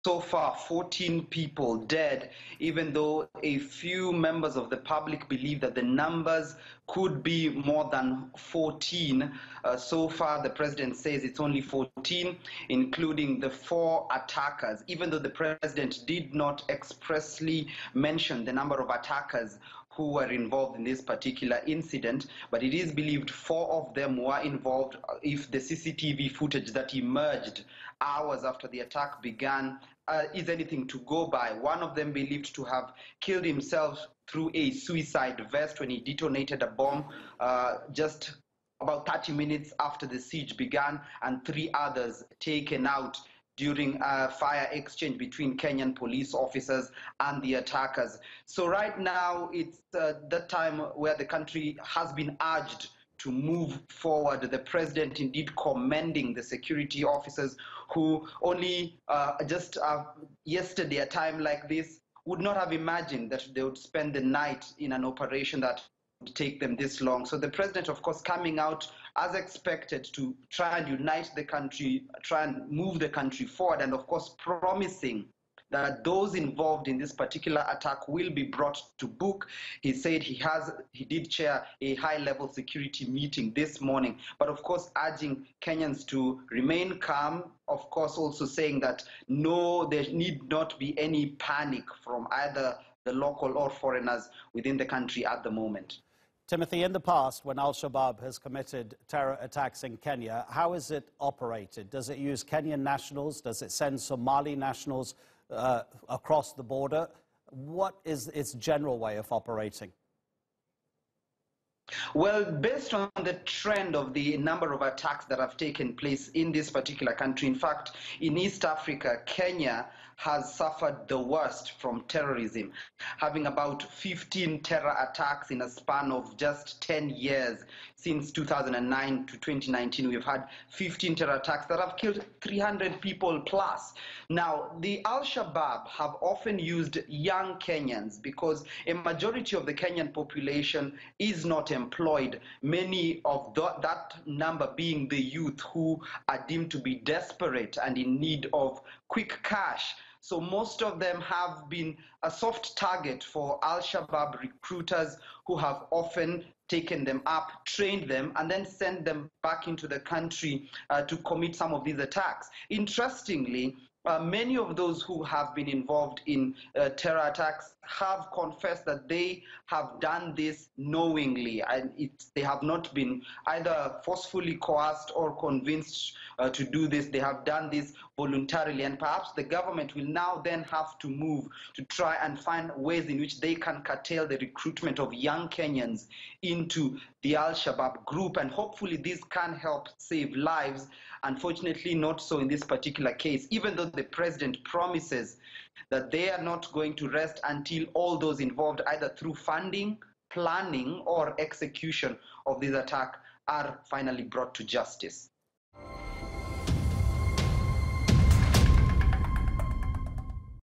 So far, 14 people dead, even though a few members of the public believe that the numbers could be more than 14. So far, the president says it's only 14, including the 4 attackers, even though the president did not expressly mention the number of attackers who were involved in this particular incident, but it is believed 4 of them were involved if the CCTV footage that emerged hours after the attack began is anything to go by. One of them believed to have killed himself through a suicide vest when he detonated a bomb just about 30 minutes after the siege began, and 3 others taken out during a fire exchange between Kenyan police officers and the attackers. So right now, it's the time where the country has been urged to move forward. The president indeed commending the security officers who only just yesterday, a time like this, would not have imagined that they would spend the night in an operation that would take them this long. So the president, of course, coming out as expected to try and unite the country, try and move the country forward, and of course promising that those involved in this particular attack will be brought to book. He said he did chair a high-level security meeting this morning, but of course urging Kenyans to remain calm, of course also saying that no, there need not be any panic from either the local or foreigners within the country at the moment. Timothy, in the past, when Al-Shabab has committed terror attacks in Kenya, how is it operated? Does it use Kenyan nationals? Does it send Somali nationals across the border? What is its general way of operating? Well, based on the trend of the number of attacks that have taken place in this particular country, in fact, in East Africa, Kenya has suffered the worst from terrorism, having about 15 terror attacks in a span of just 10 years. Since 2009 to 2019, we've had 15 terror attacks that have killed 300 people plus. Now, the Al-Shabaab have often used young Kenyans because a majority of the Kenyan population is not employed, many of that number being the youth who are deemed to be desperate and in need of quick cash. So most of them have been a soft target for Al-Shabaab recruiters who have often taken them up, trained them, and then sent them back into the country to commit some of these attacks. Interestingly, many of those who have been involved in terror attacks have confessed that they have done this knowingly, and they have not been either forcefully coerced or convinced to do this. They have done this voluntarily, and perhaps the government will now then have to move to try and find ways in which they can curtail the recruitment of young Kenyans into the Al-Shabaab group, and hopefully this can help save lives. Unfortunately, not so in this particular case, even though the president promises that they are not going to rest until all those involved, either through funding, planning, or execution of this attack, are finally brought to justice.